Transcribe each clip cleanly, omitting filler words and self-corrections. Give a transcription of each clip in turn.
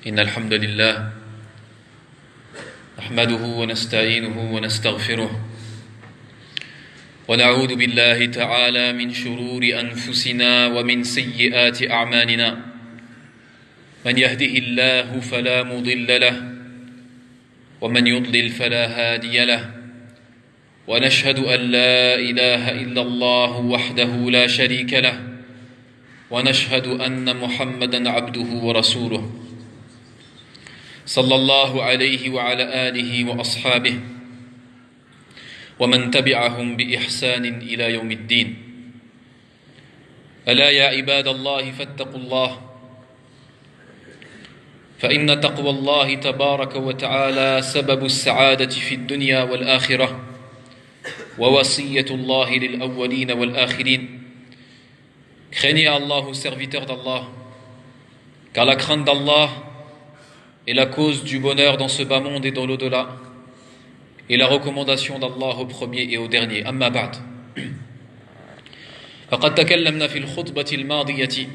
إن الحمد لله نحمده ونستعينه ونستغفره ونعوذ بالله تعالى من شرور أنفسنا ومن سيئات أعمالنا من يهده الله فلا مضل له ومن يضلل فلا هادي له ونشهد أن لا إله إلا الله وحده لا شريك له ونشهد أن محمدا عبده ورسوله صلى الله عليه وعلى آله وأصحابه ومن تبعهم بإحسان إلى يوم الدين ألا يا عباد الله فاتقوا الله فإن تقوى الله تبارك وتعالى سبب السعادة في الدنيا والآخرة ووصية الله للأولين والآخرين. Craignez Allah, serviteurs d'Allah, car la crainte d'Allah est la cause du bonheur dans ce bas monde et dans l'au-delà, et la recommandation d'Allah au premier et au dernier. أما بعد فقد تكلمنا في الخطبة الماضية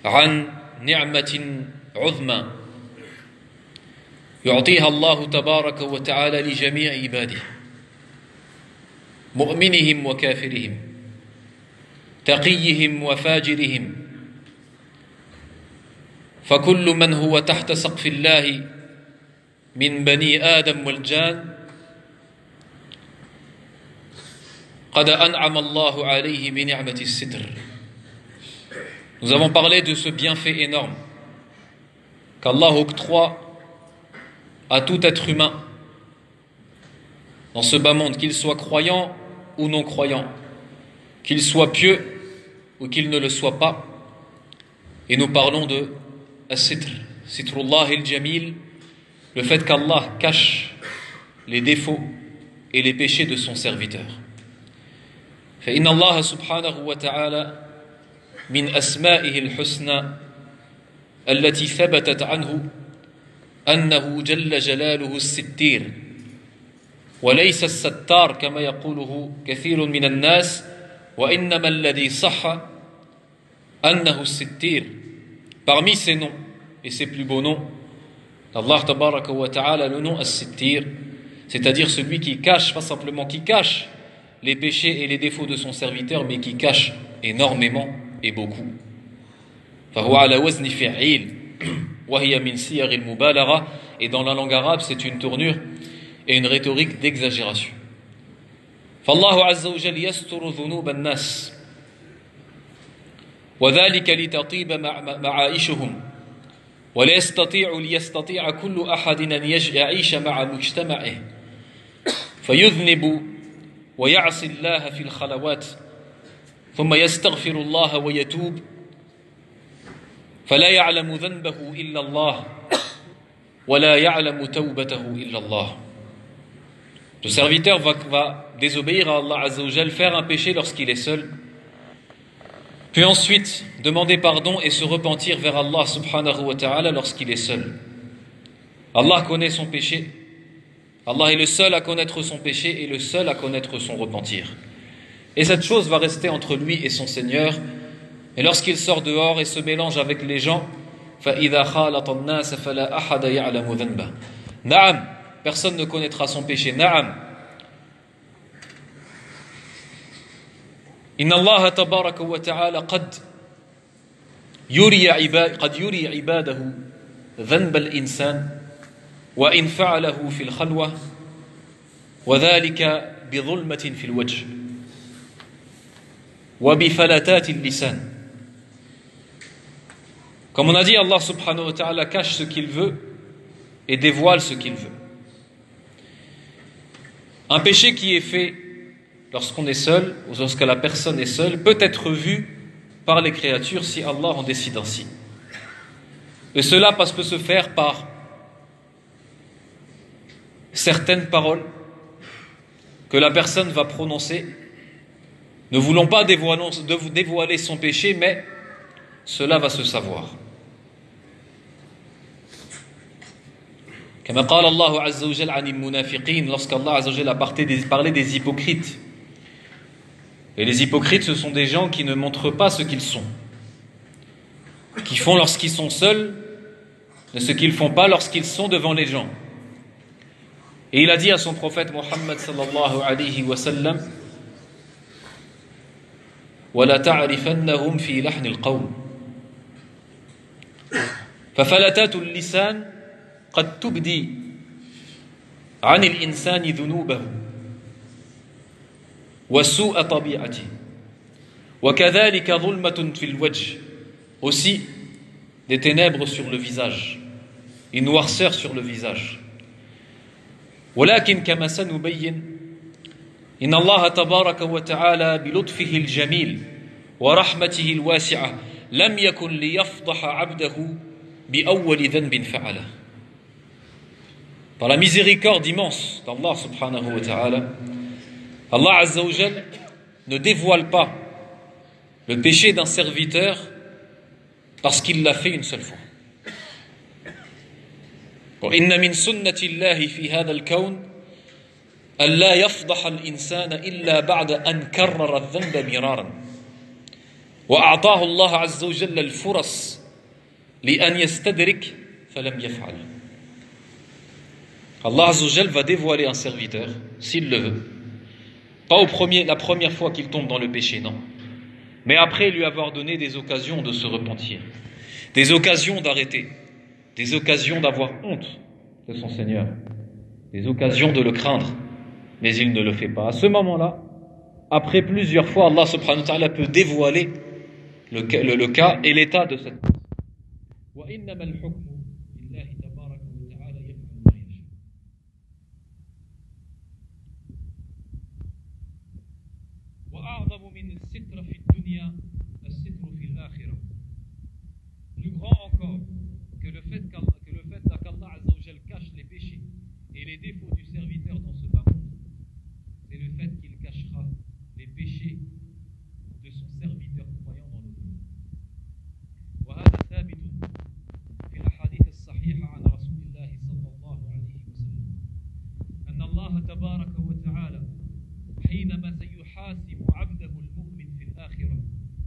عن نعمة عظمى يعطيها الله تبارك وتعالى لجميع عباده مؤمنهم وكافرهم تقيهم وفاجرهم فكل من هو تحت سقف الله من بني آدم والجان قد أنعم الله عليه بنعمة الستر. Nous avons parlé de ce bienfait énorme qu'Allah octroie à tout être humain dans ce bas monde, qu'il soit croyant ou non croyant, qu'il soit pieux ou qu'il ne le soit pas. Et nous parlons de as-sitr, sitrullah al-jamil, le fait qu'Allah cache les défauts et les péchés de son serviteur. فإن الله سبحانه وتعالى من أسمائه الحسنى التي ثبتت عنه أنه جل جلاله الستير وليس الستار كما يقوله كثير من الناس وإنما الذي صح أنه الستير. Parmi ces noms et ses plus beaux noms d'Allah tabaraka wa ta'ala, le nom as-sittir, c'est-à-dire celui qui cache, pas simplement qui cache les péchés et les défauts de son serviteur, mais qui cache énormément et beaucoup. فهو على وزن فعيل وهي من صيغ المبالغة, et dans la langue arabe c'est une tournure et une rhétorique d'exagération. فالله عز وجل يستر ذنوب الناس وذلك لتطيب معائشهم ليستطيع كل أحد أن يعيش مع مجتمعه فيذنب ويعصي الله في الخلوات ثم يستغفر الله ويتوب فلا يعلم ذنبه إلا الله ولا يعلم توبته إلا الله. Le serviteur va désobéir à Allah Azza wa Jal, faire un péché lorsqu'il est seul, puis ensuite demander pardon et se repentir vers Allah subhanahu wa ta'ala lorsqu'il est seul. Allah connaît son péché, Allah est le seul à connaître son péché et le seul à connaître son repentir. Et cette chose va rester entre lui et son Seigneur, et lorsqu'il sort dehors et se mélange avec les gens, فَإِذَا خَالَطَ النَّاسَ فَلَا أَحَدَ يَعْلَمُ ذَنْبَهُ. Naam, personne ne connaîtra son péché. Naam. إن الله تبارك وتعالى قد يري عباده ذنب الإنسان وإن فعله في الخلوة وذلك بظلمة في الوجه وبفلتات اللسان. Comme on a dit, Allah subhanahu wa ta'ala cache ce qu'il veut et dévoile ce qu'il veut. Un péché qui est fait lorsqu'on est seul, ou lorsque la personne est seule, peut être vu par les créatures si Allah en décide ainsi. Et cela peut se faire par certaines paroles que la personne va prononcer, ne voulant pas dévoiler son péché, mais cela va se savoir. كما قال الله عز وجل عن المنافقين, lorsqu'Allah Azza wa Jal a parlé des hypocrites. Et les hypocrites, ce sont des gens qui ne montrent pas ce qu'ils sont. qui font lorsqu'ils sont seuls de ce qu'ils ne font pas lorsqu'ils sont devant les gens. Et il a dit à son prophète Muhammad sallallahu alayhi wa sallam وَلَا تَعْرِفَنَّهُمْ فِي لَحْنِ الْقَوْلِ فَفَلَتَاتُ اللِّسَانِ قَدْ تُبْدِي عَنِ الْإِنسَانِ ذُنُوبَهُ وَسُوءَ طَبِيعَتِهِ وَكَذَلِكَ ظُلْمَةٌ فِي الْوَجْهِ. Aussi des ténèbres sur le visage, une noirceur sur le visage. ولكن كما سنبين إن الله تبارك وتعالى بلطفه الجميل ورحمته الواسعة لم يكن ليفضح عبده بأول ذنب فعله. Par la miséricorde immense d'Allah subhanahu wa ta'ala, Allah azza wa jal ne dévoile pas le péché d'un serviteur parce qu'il l'a fait une seule fois. وإن من سنة الله في هذا الكون ألا يفضح الإنسان إلا بعد أن كرر الذنب مرارا وأعطاه الله عز وجل الفرص لأن يستدرك فلم يفعل. Allah azza wa jal va dévoiler un serviteur s'il le veut, pas la première fois qu'il tombe dans le péché, non, mais après lui avoir donné des occasions de se repentir, des occasions d'arrêter, des occasions d'avoir honte de son Seigneur, des occasions de le craindre, mais il ne le fait pas. À ce moment-là, après plusieurs fois, Allah subhanahu wa ta'ala peut dévoiler le cas et l'état de cette personne. Plus grand encore que le fait qu'Allah azza wa jal cache les péchés et les défauts du serviteur dans ce bas monde, c'est le fait qu'il cachera les péchés de son serviteur croyant dans le monde. وهذا ثابت في الأحاديث الصحيحة عن رسول الله صلى الله عليه وسلم أن الله تبارك وتعالى حينما سيحاسب عبده المؤمن في الآخرة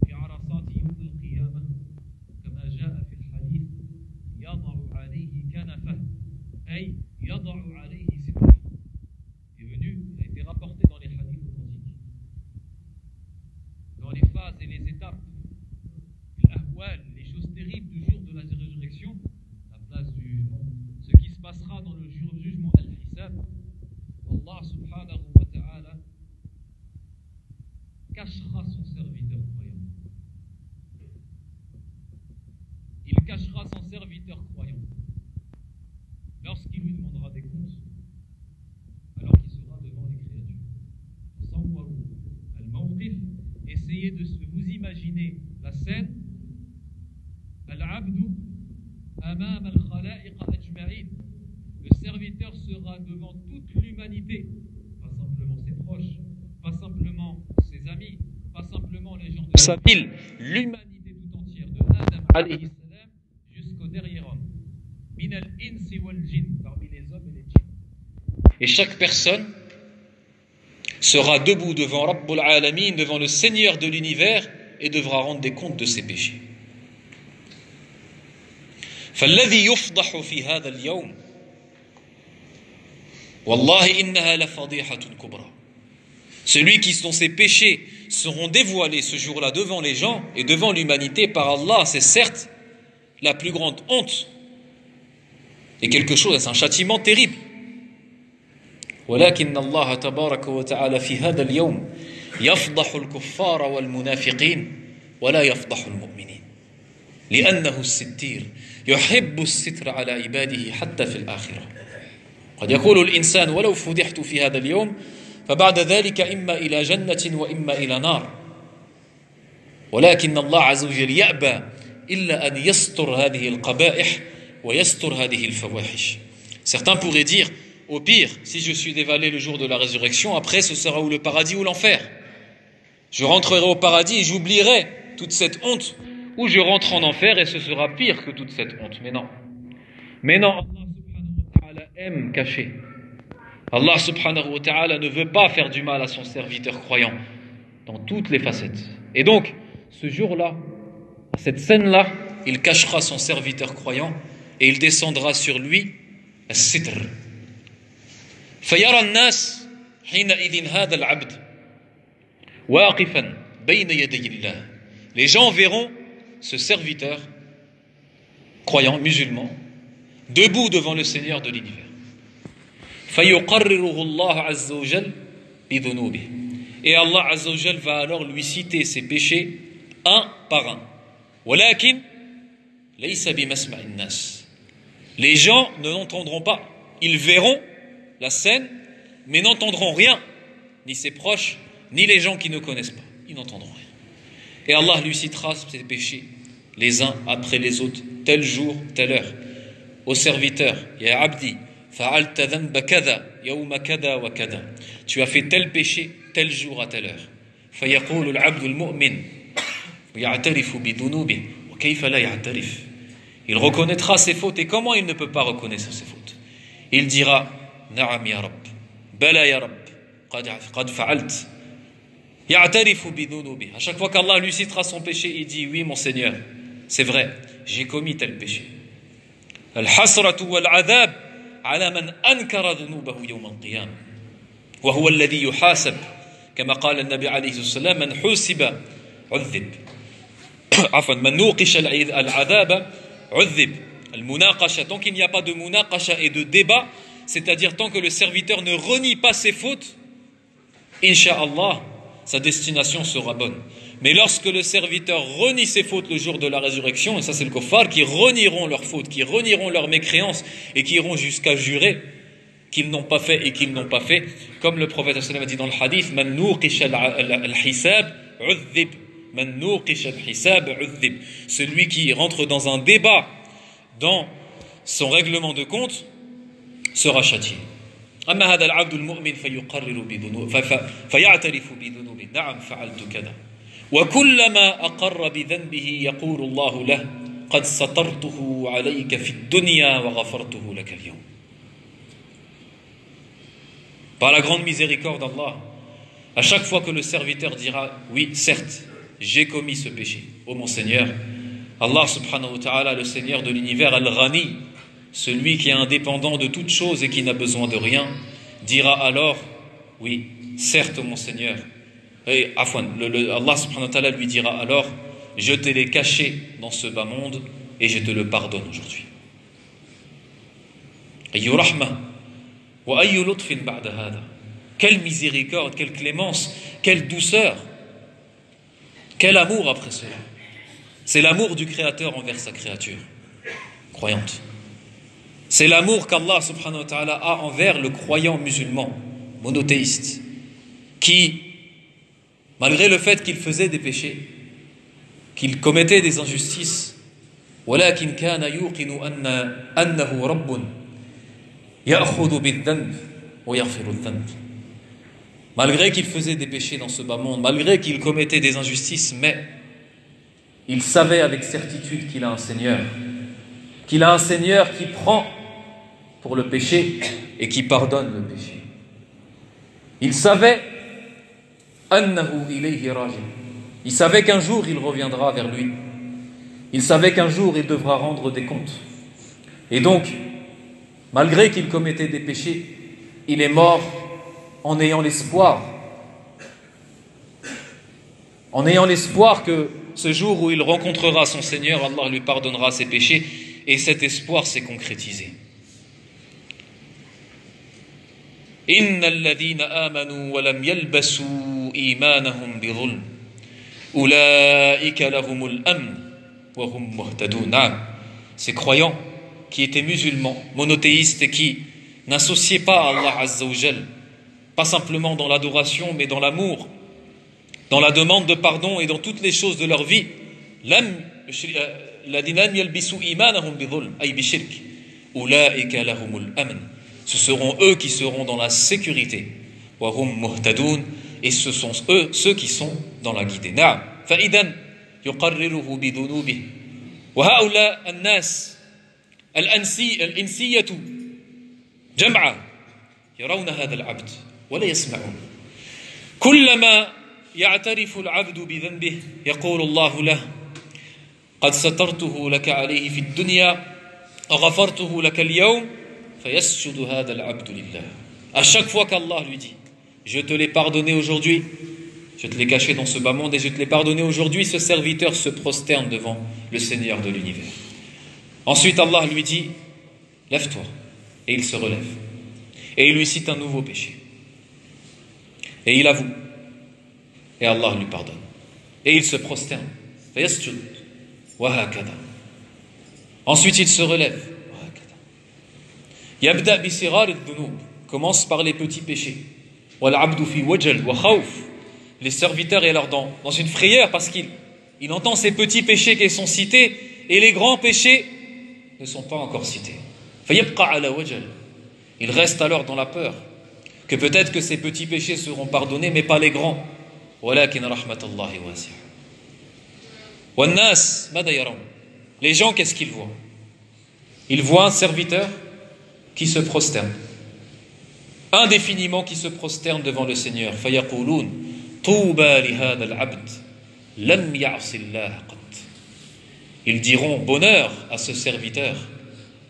في عرصات يوم القيامة كما جاء في الحديث يضع عليه كنفه أي يضع عليه ستره. Il est venu, il a été rapporté dans les hadiths authentiques. Dans les phases et les étapes, les choses terribles du jour de la résurrection, la place du jugement, ce qui se passera dans le jugement al-Hisab, Allah subhanahu wa ta'ala cachera son serviteur croyant. Il cachera son serviteur croyant lorsqu'il lui demandera des comptes, alors qu'il sera devant les créatures. Essayez de vous imaginer la scène. Al-abdu amam al-khala'iq ajma'in. Le serviteur sera devant toute l'humanité, pas simplement ses proches, pas simplement ses amis, pas simplement les gens de sa ville, l'humanité tout entière, de Adam alayhi salam jusqu'au dernier homme. Min al-insi wal-jinn, parmi les hommes et les djinns. Et chaque personne sera debout devant Rabbul Alamin, devant le Seigneur de l'univers, et devra rendre des comptes de ses péchés. فالذي يفضح في هذا اليوم والله إنها لفضيحة كبرى. Celui dont ses péchés seront dévoilés ce jour-là devant les gens et devant l'humanité par Allah, c'est certes la plus grande honte et quelque chose, c'est un châtiment terrible. ولكن الله تبارك وتعالى في هذا اليوم يفضح الكفار والمنافقين ولا يفضح المؤمنين لأنه الستير يحب الستر على عباده حتى في الآخرة. قد يقول الإنسان ولو فضحت في هذا اليوم فبعد ذلك إما إلى جنة وإما إلى نار، ولكن الله عز وجل يأبى إلا أن يستر هذه القبائح ويستر هذه الفواحش. Certains pourraient dire, au pire, si je suis dévalé le jour de la résurrection, après ce sera ou le paradis ou l'enfer. Je rentrerai au paradis et j'oublierai toute cette honte, ou je rentre en enfer et ce sera pire que toute cette honte. Mais non. Mais non, Allah subhanahu wa ta'ala aime cacher. Allah subhanahu wa ta'ala ne veut pas faire du mal à son serviteur croyant dans toutes les facettes. Et donc, ce jour-là, cette scène-là, il cachera son serviteur croyant et il descendra sur lui الستر فيرى الناس حينئذ هذا العبد واقفا بين يدي الله. Les gens verront ce serviteur croyant, musulman, debout devant le Seigneur de l'univers. فيقرره الله عز وجل بذنوبه. Et Allah Azza wa Jal va alors lui citer ses péchés un par un. ولكن ليس بمسمع الناس. Les gens ne l'entendront pas. Ils verront la scène, mais n'entendront rien. Ni ses proches, ni les gens qui ne connaissent pas. Ils n'entendront rien. Et Allah lui citera ses péchés, les uns après les autres, tel jour, telle heure. Au serviteur, Ya Abdi, fa'alta dhanba kada, yawma kada wa kada. Tu as fait tel péché, tel jour à telle heure. فيقول العبد المؤمن ويعترف بذنوبه وكيف لا يعترف. Il reconnaîtra ses fautes et comment il ne peut pas reconnaître ses fautes. Il dira نعم يا رب بلى يا رب قد فعلت. يعترف بذنوبه. À chaque fois qu'Allah lui citera son péché, il dit oui mon Seigneur, c'est vrai, j'ai commis tel péché. الحسرة والعذاب على من أنكر ذنوبه يوم القيامة وهو الذي يحاسب كما قال النبي عليه الصلاة والسلام من حوسب عذب عفوا من نوقش العذاب عذب. المناقشة, tant qu'il n'y a pas de munaqasha et de débat, c'est-à-dire tant que le serviteur ne renie pas ses fautes, Inch'Allah, sa destination sera bonne. Mais lorsque le serviteur renie ses fautes le jour de la résurrection, et ça c'est le kuffar, qui renieront leurs fautes, qui renieront leurs mécréances et qui iront jusqu'à jurer qu'ils n'ont pas fait et qu'ils n'ont pas fait, comme le prophète a dit dans le hadith, Man nuqish al-hisab udhib. Man nuqish al-hisab udhib. Celui qui rentre dans un débat dans son règlement de compte sera châtié. أما هذا العبد المؤمن فيقرر بذنوبه فيعترف بذنوبه نعم فعلت كذا وكلما أقر بذنبه يقول الله له قد سترته عليك في الدنيا وغفرته لك اليوم. Par la grande miséricorde d'Allah, à chaque fois que le serviteur dira oui, certes, j'ai commis ce péché, ô mon Seigneur, Allah subhanahu wa ta'ala, le Seigneur de l'univers, Al-Ghani, celui qui est indépendant de toute chose et qui n'a besoin de rien, dira alors, oui, certes mon Seigneur, et Allah subhanahu wa ta'ala lui dira alors, je te l'ai caché dans ce bas monde et je te le pardonne aujourd'hui. Ayyu rahma wa ayyu lutfin ba'da hada. Quelle miséricorde, quelle clémence, quelle douceur, quel amour après cela. C'est l'amour du Créateur envers sa créature croyante. C'est l'amour qu'Allah subhanahu wa ta'ala a envers le croyant musulman, monothéiste, qui, malgré le fait qu'il faisait des péchés, qu'il commettait des injustices, ولكن كان يوقن أنه رب يأخذ بالذنب ويغفر الذنب. Malgré qu'il faisait des péchés dans ce bas monde, malgré qu'il commettait des injustices, mais il savait avec certitude qu'il a un Seigneur qui prend pour le péché et qui pardonne le péché. Il savait annahu ilayhi raji. Il savait qu'un jour il reviendra vers lui. Il savait qu'un jour il devra rendre des comptes. Et donc, malgré qu'il commettait des péchés, il est mort en ayant l'espoir que ce jour où il rencontrera son Seigneur, Allah lui pardonnera ses péchés, et cet espoir s'est concrétisé. إن الذين آمنوا ولم يلبسوا إيمانهم بظلم أولئك لهم الأمن وهم مهتدون. Ces croyants qui étaient musulmans, monothéistes et qui n'associaient pas à Allah Azza wa Jal, pas simplement dans l'adoration mais dans l'amour, dans la demande de pardon et dans toutes les choses de leur vie, الذين لم يلبسوا إيمانهم بظلم أي بشرك أولئك لهم الأمن. Ce seront eux qui seront dans la sécurité. وهم مهتدون. Et ce sont eux ceux qui sont dans la guidée. نعم. فإذا يقرره بذنوبه. وهؤلاء الناس الإنسية جمعة يرون هذا العبد ولا يسمعون. كلما يعترف العبد بذنبه يقول الله له قد سترته لك عليه في الدنيا غفرته لك اليوم فيسجد هذا العبد لله. À chaque fois qu'Allah lui dit je te l'ai pardonné aujourd'hui, je te l'ai caché dans ce bas monde et je te l'ai pardonné aujourd'hui, ce serviteur se prosterne devant le Seigneur de l'univers. Ensuite Allah lui dit lève-toi, et il se relève et il lui cite un nouveau péché et il avoue et Allah lui pardonne et il se prosterne. فيسجد وهكذا. Ensuite il se relève. يبدأ بصغار الذنوب, commence par les petits péchés. والعبد في وجل وخوف. Les serviteurs est alors dans une frayeur parce qu'il entend ces petits péchés qui sont cités et les grands péchés ne sont pas encore cités. فيبقى على وجل. Il reste alors dans la peur que peut-être que ces petits péchés seront pardonnés mais pas les grands. ولكن رحمة الله واسعة. والناس ماذا يرون? Les gens, qu'est-ce qu'ils voient? Ils voient un serviteur qui se prosterne, indéfiniment qui se prosterne devant le Seigneur. فَيَقُولُونَ طُوبَى لِهَذَا الْعَبْدِ لَمْ يَعْصِ اللَّهَ قَطْ. Ils diront bonheur à ce serviteur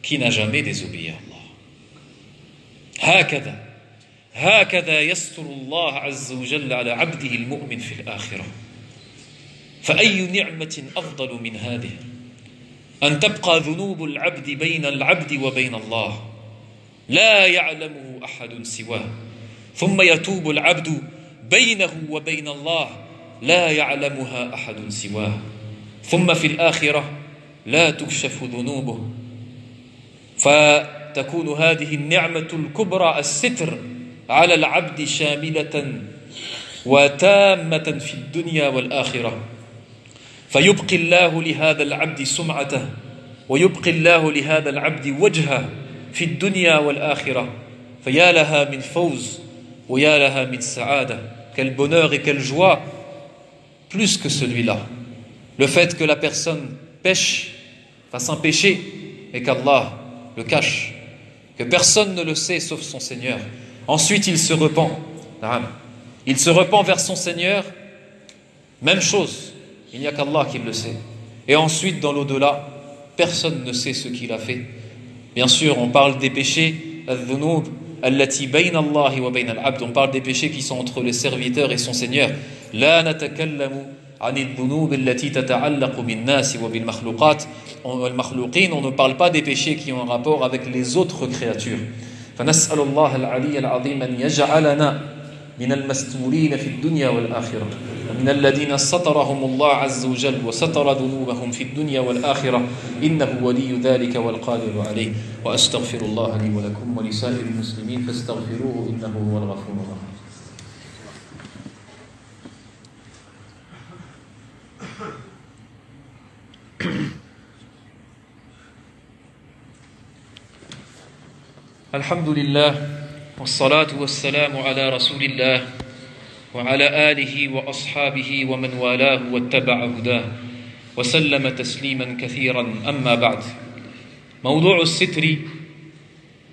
qui n'a jamais désobéi à Allah. هكذا يستر الله عز وجل على عبده المؤمن في الآخرة. فأي نعمة أفضل من هذه أن تبقى ذنوب العبد بين العبد وبين الله لا يعلمه أحد سواه ثم يتوب العبد بينه وبين الله لا يعلمها أحد سواه ثم في الآخرة لا تكشف ذنوبه فتكون هذه النعمة الكبرى الستر على العبد شاملة وتامة في الدنيا والآخرة فيبقي الله لهذا العبد سمعته ويبقي الله لهذا العبد وجهه في الدنيا والآخرة فيا لها من فوز ويا لها من سعادة. Quel bonheur et quelle joie plus que celui-là, le fait que la personne pêche, fasse un péché et qu'Allah le cache, que personne ne le sait sauf son Seigneur. Ensuite il se repent, il se repent vers son Seigneur, même chose, il n'y a qu'Allah qui le sait. Et ensuite dans l'au-delà, personne ne sait ce qu'il a fait. Bien sûr on parle des péchés, al-dhunub allati bayna Allah wa bayna al-abd, on parle des péchés qui sont entre le serviteur et son Seigneur. La natakallamu عن الذنوب التي تتعلق بالناس وبالمخلوقات والمخلوقين, on ne parle pas des péchés qui ont un rapport avec les autres créatures. فنسأل الله العلي العظيم أن يجعلنا من المستورين في الدنيا والآخرة ومن الذين سترهم الله عز وجل وستر ذنوبهم في الدنيا والآخرة إنه ولي ذلك والقادر عليه وأستغفر الله لي ولكم ولسائر المسلمين فاستغفروه إنه هو الغفور الرحيم. الحمد لله والصلاة والسلام على رسول الله وعلى آله وأصحابه ومن والاه واتبع هداه وسلم تسليما كثيرا. أما بعد، موضوع الستر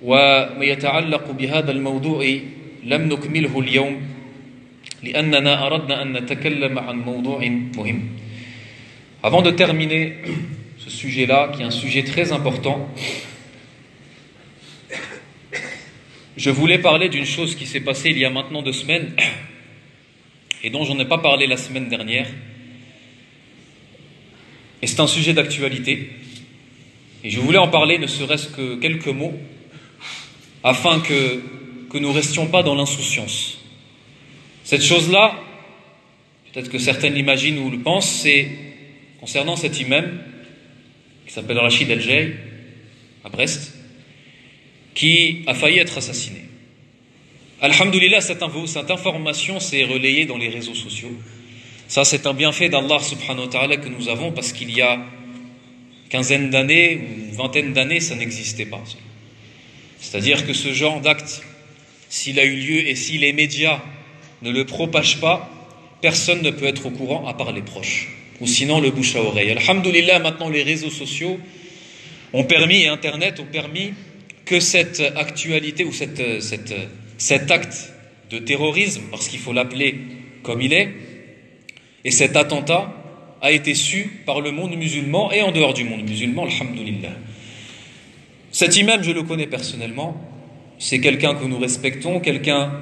وما يتعلق بهذا الموضوع لم نكمله اليوم لأننا أردنا أن نتكلم عن موضوع مهم. Avant de terminer ce sujet-là, qui est un sujet très important, je voulais parler d'une chose qui s'est passée il y a maintenant 2 semaines et dont j'en ai pas parlé la semaine dernière. Et c'est un sujet d'actualité. Et je voulais en parler ne serait-ce que quelques mots afin que nous restions pas dans l'insouciance. Cette chose-là, peut-être que certains l'imaginent ou le pensent, c'est concernant cet imam qui s'appelle Rachid El-Jay à Brest, qui a failli être assassiné. Alhamdulillah, cette information s'est relayée dans les réseaux sociaux. Ça, c'est un bienfait d'Allah subhanahu wa ta'ala que nous avons, parce qu'il y a quinzaine d'années, ou vingtaine d'années, ça n'existait pas. C'est-à-dire que ce genre d'acte, s'il a eu lieu et si les médias ne le propagent pas, personne ne peut être au courant à part les proches, ou sinon le bouche à oreille. Alhamdulillah, maintenant les réseaux sociaux ont permis, et Internet ont permis que cette actualité ou cet acte de terrorisme, parce qu'il faut l'appeler comme il est, et cet attentat a été su par le monde musulman et en dehors du monde musulman, alhamdoulilah. Cet imam, je le connais personnellement, c'est quelqu'un que nous respectons, quelqu'un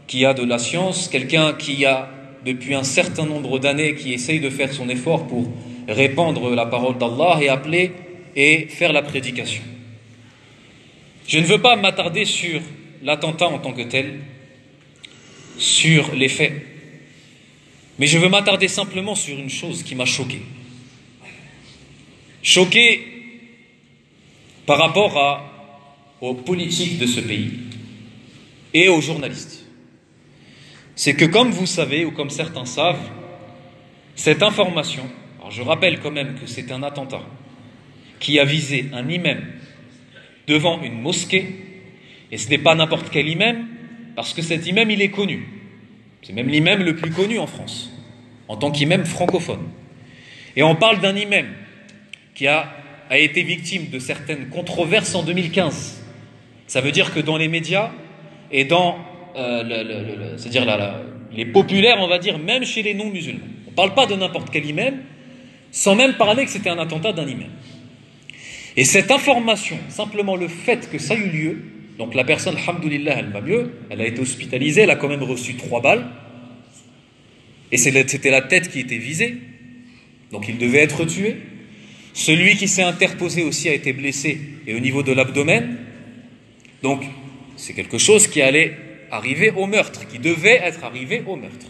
qui a de la science, quelqu'un qui a depuis un certain nombre d'années qui essaye de faire son effort pour répandre la parole d'Allah et appeler et faire la prédication. Je ne veux pas m'attarder sur l'attentat en tant que tel, sur les faits, mais je veux m'attarder simplement sur une chose qui m'a choqué. Choqué par rapport aux politiques de ce pays et aux journalistes. C'est que comme vous savez, ou comme certains savent, cette information, alors je rappelle quand même que c'est un attentat qui a visé un imam devant une mosquée, et ce n'est pas n'importe quel imam, parce que cet imam il est connu. C'est même l'imam le plus connu en France, en tant qu'imam francophone. Et on parle d'un imam qui a été victime de certaines controverses en 2015. Ça veut dire que dans les médias et dans c'est-à-dire les populaires, on va dire, même chez les non-musulmans. On ne parle pas de n'importe quel imam, sans même parler que c'était un attentat d'un imam. Et cette information, simplement le fait que ça a eu lieu, donc la personne, alhamdoulilah, elle va mieux, elle a été hospitalisée, elle a quand même reçu 3 balles, et c'était la tête qui était visée, donc il devait être tué. Celui qui s'est interposé aussi a été blessé, et au niveau de l'abdomen, donc c'est quelque chose qui allait arriver au meurtre, qui devait être arrivé au meurtre.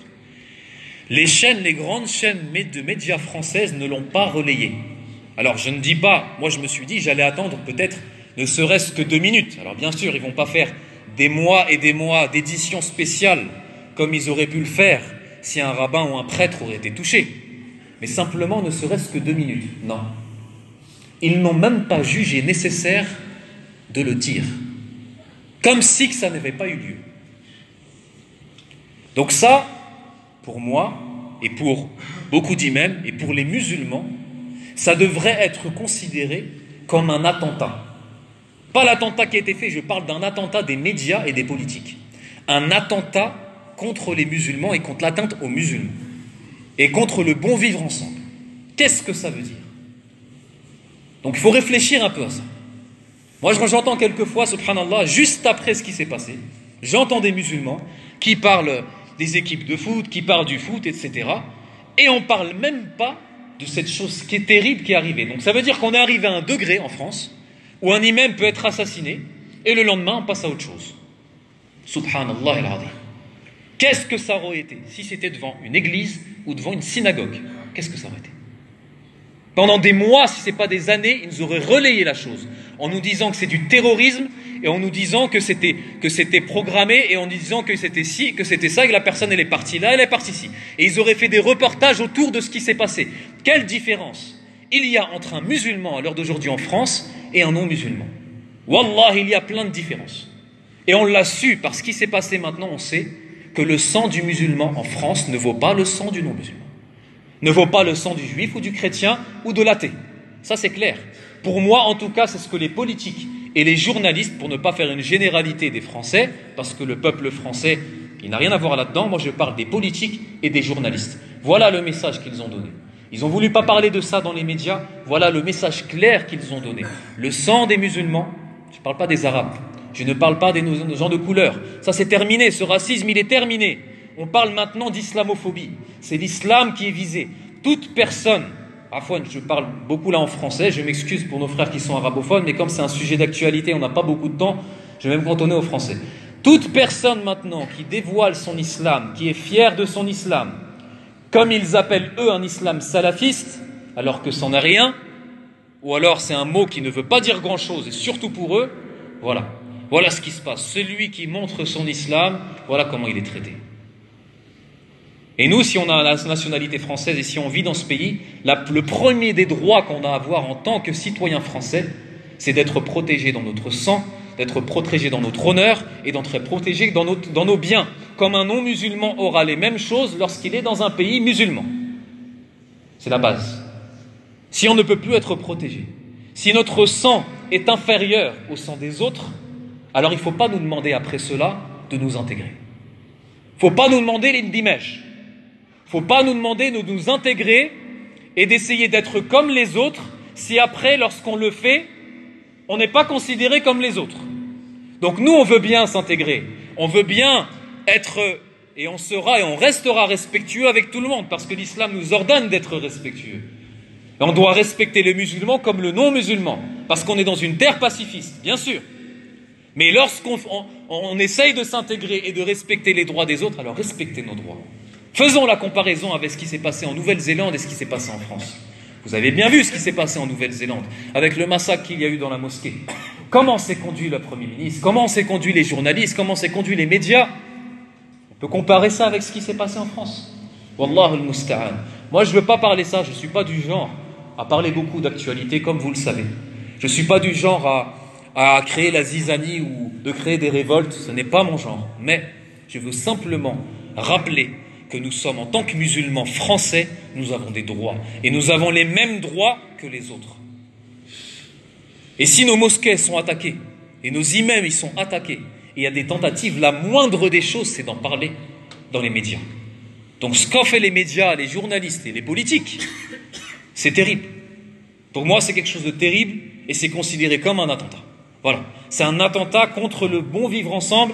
Les grandes chaînes de médias françaises ne l'ont pas relayé. Alors je ne dis pas, moi je me suis dit, j'allais attendre peut-être ne serait-ce que 2 minutes. Alors bien sûr, ils ne vont pas faire des mois et des mois d'éditions spéciales comme ils auraient pu le faire si un rabbin ou un prêtre aurait été touché. Mais simplement ne serait-ce que 2 minutes. Non. Ils n'ont même pas jugé nécessaire de le dire. Comme si que ça n'avait pas eu lieu. Donc ça, pour moi, et pour beaucoup d'imams, et pour les musulmans, ça devrait être considéré comme un attentat. Pas l'attentat qui a été fait, je parle d'un attentat des médias et des politiques. Un attentat contre les musulmans et contre l'atteinte aux musulmans. Et contre le bon vivre ensemble. Qu'est-ce que ça veut dire? Donc il faut réfléchir un peu à ça. Moi j'entends quelquefois, subhanallah, juste après ce qui s'est passé, j'entends des musulmans qui parlent des équipes de foot, qui parlent du foot, etc. Et on ne parle même pas de cette chose qui est terrible qui est arrivée. Donc ça veut dire qu'on est arrivé à un degré en France où un imam peut être assassiné et le lendemain on passe à autre chose. Subhanallah al-Azim. Qu'est-ce que ça aurait été si c'était devant une église ou devant une synagogue? Qu'est-ce que ça aurait été? Pendant des mois, si ce n'est pas des années, ils nous auraient relayé la chose en nous disant que c'est du terrorisme et en nous disant que c'était programmé et en nous disant que c'était ci, que c'était ça, et que la personne elle est partie là, elle est partie ici. Et ils auraient fait des reportages autour de ce qui s'est passé. Quelle différence il y a entre un musulman à l'heure d'aujourd'hui en France et un non-musulman? Wallah, il y a plein de différences. Et on l'a su, parce qu'il s'est passé maintenant, on sait que le sang du musulman en France ne vaut pas le sang du non-musulman. Ne vaut pas le sang du juif ou du chrétien ou de l'athée. Ça c'est clair. Pour moi en tout cas c'est ce que les politiques et les journalistes, pour ne pas faire une généralité des Français, parce que le peuple français il n'a rien à voir là-dedans, moi je parle des politiques et des journalistes. Voilà le message qu'ils ont donné. Ils ont voulu pas parler de ça dans les médias, voilà le message clair qu'ils ont donné. Le sang des musulmans, je ne parle pas des arabes, je ne parle pas des gens de couleur, ça c'est terminé, ce racisme il est terminé. On parle maintenant d'islamophobie. C'est l'islam qui est visé. Toute personne, parfois je parle beaucoup là en français, je m'excuse pour nos frères qui sont arabophones, mais comme c'est un sujet d'actualité, on n'a pas beaucoup de temps, je vais me cantonner au français. Toute personne maintenant qui dévoile son islam, qui est fière de son islam, comme ils appellent eux un islam salafiste, alors que c'en est rien, ou alors c'est un mot qui ne veut pas dire grand-chose, et surtout pour eux, voilà. Voilà ce qui se passe. Celui qui montre son islam, voilà comment il est traité. Et nous, si on a la nationalité française et si on vit dans ce pays, le premier des droits qu'on a à avoir en tant que citoyen français, c'est d'être protégé dans notre sang, d'être protégé dans notre honneur et d'être protégé dans nos biens, comme un non-musulman aura les mêmes choses lorsqu'il est dans un pays musulman. C'est la base. Si on ne peut plus être protégé, si notre sang est inférieur au sang des autres, alors il ne faut pas nous demander après cela de nous intégrer. Il ne faut pas nous demander l'indimèche. Il ne faut pas nous demander de nous intégrer et d'essayer d'être comme les autres si après, lorsqu'on le fait, on n'est pas considéré comme les autres. Donc nous, on veut bien s'intégrer, on veut bien être, et on sera et on restera respectueux avec tout le monde, parce que l'islam nous ordonne d'être respectueux. Et on doit respecter les musulmans comme le non-musulman, parce qu'on est dans une terre pacifiste, bien sûr. Mais lorsqu'on essaye de s'intégrer et de respecter les droits des autres, alors respectez nos droits. Faisons la comparaison avec ce qui s'est passé en Nouvelle-Zélande et ce qui s'est passé en France. Vous avez bien vu ce qui s'est passé en Nouvelle-Zélande, avec le massacre qu'il y a eu dans la mosquée. Comment s'est conduit le Premier ministre? Comment s'est conduit les journalistes? Comment s'est conduit les médias? On peut comparer ça avec ce qui s'est passé en France. Wallah al-musta'an. Moi, je ne veux pas parler ça, je ne suis pas du genre à parler beaucoup d'actualité, comme vous le savez. Je ne suis pas du genre à créer la zizanie ou de créer des révoltes, ce n'est pas mon genre. Mais je veux simplement rappeler que nous sommes, en tant que musulmans français, nous avons des droits. Et nous avons les mêmes droits que les autres. Et si nos mosquées sont attaquées, et nos imams ils sont attaqués, et il y a des tentatives, la moindre des choses, c'est d'en parler dans les médias. Donc ce qu'ont fait les médias, les journalistes et les politiques, c'est terrible. Pour moi, c'est quelque chose de terrible, et c'est considéré comme un attentat. Voilà. C'est un attentat contre le bon vivre ensemble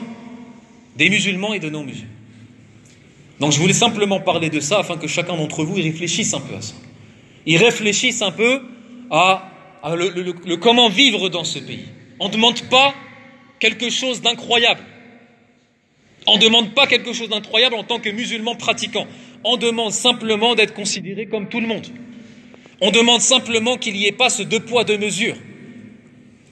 des musulmans et de non-musulmans. Donc je voulais simplement parler de ça afin que chacun d'entre vous y réfléchisse un peu à ça. Il réfléchisse un peu à le comment vivre dans ce pays. On ne demande pas quelque chose d'incroyable. On ne demande pas quelque chose d'incroyable en tant que musulman pratiquant. On demande simplement d'être considéré comme tout le monde. On demande simplement qu'il n'y ait pas ce deux poids deux mesures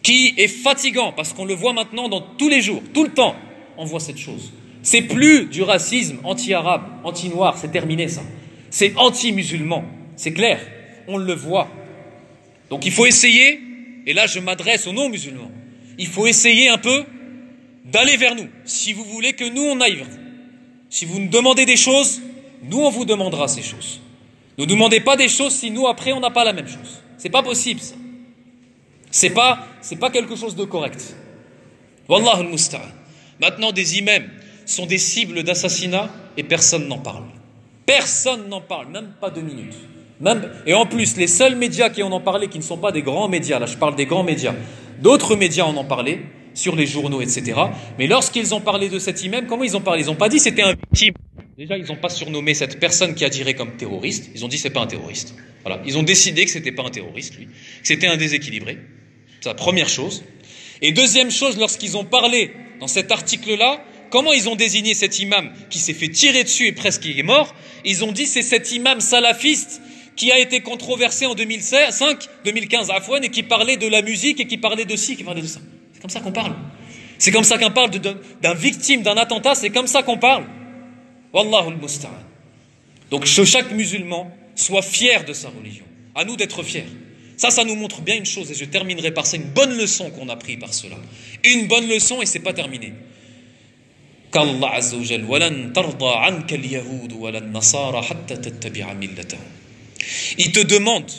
qui est fatigant parce qu'on le voit maintenant dans tous les jours, tout le temps, on voit cette chose. C'est plus du racisme anti-arabe, anti-noir, c'est terminé ça. C'est anti-musulman, c'est clair, on le voit. Donc il faut essayer, et là je m'adresse aux non-musulmans, il faut essayer un peu d'aller vers nous, si vous voulez que nous on aille vers vous. Si vous nous demandez des choses, nous on vous demandera ces choses. Ne nous demandez pas des choses si nous après on n'a pas la même chose. C'est pas possible ça. C'est pas quelque chose de correct. Wallah al-musta'an. Maintenant des imams sont des cibles d'assassinat et personne n'en parle. Personne n'en parle, même pas 2 minutes. Et en plus, les seuls médias qui en ont parlé, qui ne sont pas des grands médias, là je parle des grands médias, d'autres médias en ont parlé, sur les journaux, etc. Mais lorsqu'ils ont parlé de cet imam, comment ils ont parlé? Ils n'ont pas dit c'était un victime. Déjà, ils n'ont pas surnommé cette personne qui a tiré comme terroriste. Ils ont dit c'est pas un terroriste. Voilà. Ils ont décidé que c'était pas un terroriste, lui, que c'était un déséquilibré. C'est la première chose. Et deuxième chose, lorsqu'ils ont parlé dans cet article-là, comment ils ont désigné cet imam qui s'est fait tirer dessus et presque il est mort? Ils ont dit c'est cet imam salafiste qui a été controversé en 2015 à Afouane et qui parlait de la musique et qui parlait de ci, qui parlait de ça. C'est comme ça qu'on parle. C'est comme ça qu'on parle d'un victime d'un attentat, c'est comme ça qu'on parle. Wallahu al-musta'an. Donc que chaque musulman soit fier de sa religion. À nous d'être fiers. Ça nous montre bien une chose et je terminerai par ça, une bonne leçon qu'on a pris par cela. Une bonne leçon et c'est pas terminé. Qu'Allah Azza wa Jal walan tarda anka al-yahud wa lan-nasara hatta tattabi'a millatahum. Il te demande,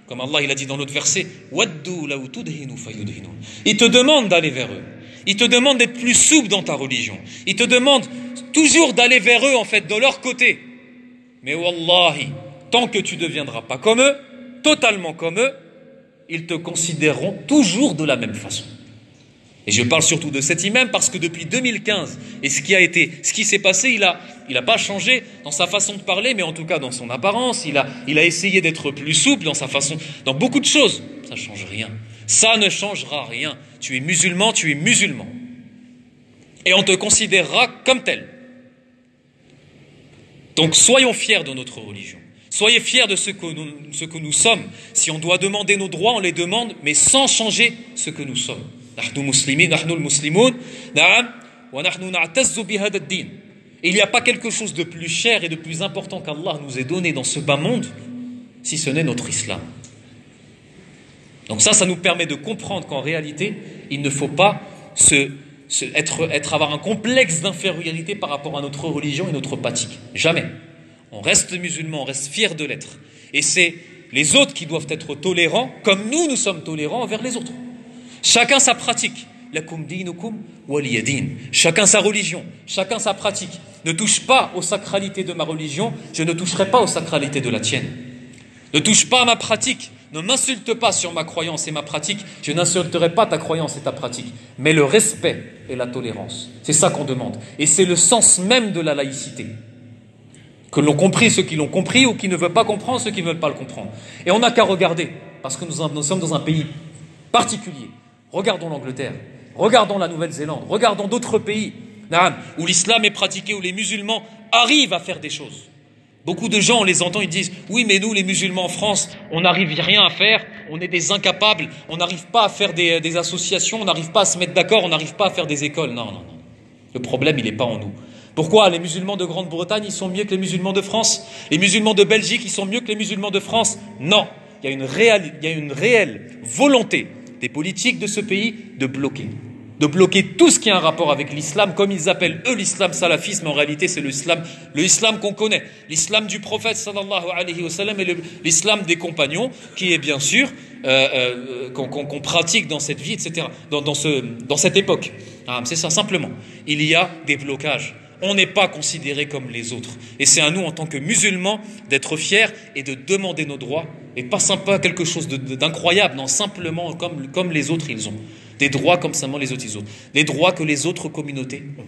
comme Allah il a dit dans l'autre verset, waddu law tudhinu fayudhinun. Il te demande d'aller vers eux. Il te demande d'être plus souple dans ta religion. Il te demande toujours d'aller vers eux en fait, de leur côté. Mais wallahi, tant que tu ne deviendras pas comme eux, totalement comme eux, ils te considéreront toujours de la même façon. Et je parle surtout de cet imam parce que depuis 2015, et ce qui s'est passé, il a pas changé dans sa façon de parler, mais en tout cas dans son apparence, il a essayé d'être plus souple dans sa façon, dans beaucoup de choses. Ça ne change rien. Ça ne changera rien. Tu es musulman, tu es musulman. Et on te considérera comme tel. Donc soyons fiers de notre religion. Soyez fiers de ce que nous sommes. Si on doit demander nos droits, on les demande, mais sans changer ce que nous sommes. نحن مسلمين نحن المسلمون نعم ونحن نعتز بهذا الدين. Il n'y a pas quelque chose de plus cher et de plus important qu'Allah nous ait donné dans ce bas monde, si ce n'est notre islam. Donc ça nous permet de comprendre qu'en réalité, il ne faut pas avoir un complexe d'infériorité par rapport à notre religion et notre pratique. Jamais. On reste musulman, on reste fier de l'être. Et c'est les autres qui doivent être tolérants, comme nous sommes tolérants envers les autres. Chacun sa pratique. Lakum dinukum waliya din. Chacun sa religion, chacun sa pratique. Ne touche pas aux sacralités de ma religion, je ne toucherai pas aux sacralités de la tienne. Ne touche pas à ma pratique. Ne m'insulte pas sur ma croyance et ma pratique. Je n'insulterai pas ta croyance et ta pratique. Mais le respect et la tolérance. C'est ça qu'on demande. Et c'est le sens même de la laïcité. Que l'ont compris ceux qui l'ont compris ou qui ne veulent pas comprendre ceux qui ne veulent pas le comprendre. Et on n'a qu'à regarder. Parce que nous sommes dans un pays particulier. Regardons l'Angleterre. Regardons la Nouvelle-Zélande. Regardons d'autres pays où l'islam est pratiqué, où les musulmans arrivent à faire des choses. Beaucoup de gens, on les entend, ils disent « Oui, mais nous, les musulmans en France, on n'arrive rien à faire, on est des incapables, on n'arrive pas à faire des associations, on n'arrive pas à se mettre d'accord, on n'arrive pas à faire des écoles. » Non, non, non. Le problème, il n'est pas en nous. Pourquoi les musulmans de Grande-Bretagne, ils sont mieux que les musulmans de France? Les musulmans de Belgique, ils sont mieux que les musulmans de France? Non. Il y a une réelle volonté des politiques de ce pays de bloquer tout ce qui a un rapport avec l'islam, comme ils appellent eux l'islam salafisme. En réalité, c'est l'islam qu'on connaît, l'islam du prophète sallallahu alayhi wa sallam et l'islam des compagnons, qui est bien sûr qu'on pratique dans cette vie, etc., dans cette époque. C'est ça simplement. Il y a des blocages. On n'est pas considéré comme les autres. Et c'est à nous, en tant que musulmans, d'être fiers et de demander nos droits. Et pas sympa quelque chose d'incroyable, non, simplement comme les autres ils ont. Des droits comme seulement les autres ils ont. Des droits que les autres communautés ont.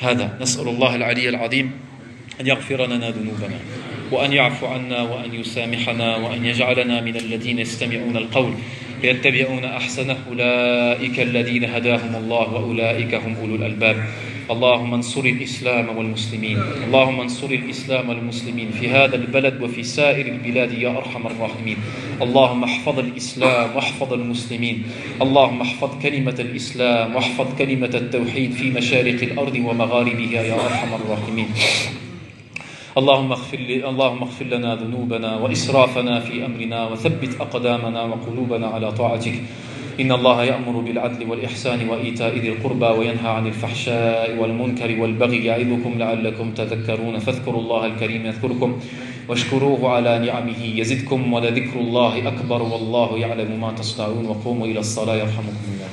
هذا نسأل الله العلي العظيم أن يغفر لنا ذنوبنا وأن يعفو عنا وأن يسامحنا وأن يجعلنا من الذين يستمعون القول فيتبعون أحسنه أولئك الذين هداهم الله وأولئك هم أولو الألباب اللهم انصر الإسلام والمسلمين اللهم انصر الإسلام والمسلمين في هذا البلد وفي سائر البلاد يا أرحم الراحمين اللهم احفظ الإسلام واحفظ المسلمين اللهم احفظ كلمة الإسلام واحفظ كلمة التوحيد في مشارق الأرض ومغاربها يا أرحم الراحمين اللهم اغفر لنا ذنوبنا وإسرافنا في أمرنا وثبت أقدامنا وقلوبنا على طاعتك إن الله يأمر بالعدل والإحسان وإيتاء ذي القربى وينهى عن الفحشاء والمنكر والبغي يعظكم لعلكم تذكرون فاذكروا الله الكريم يذكركم واشكروه على نعمه يزدكم ولذكر الله أكبر والله يعلم ما تصنعون وقوموا إلى الصلاة يرحمكم الله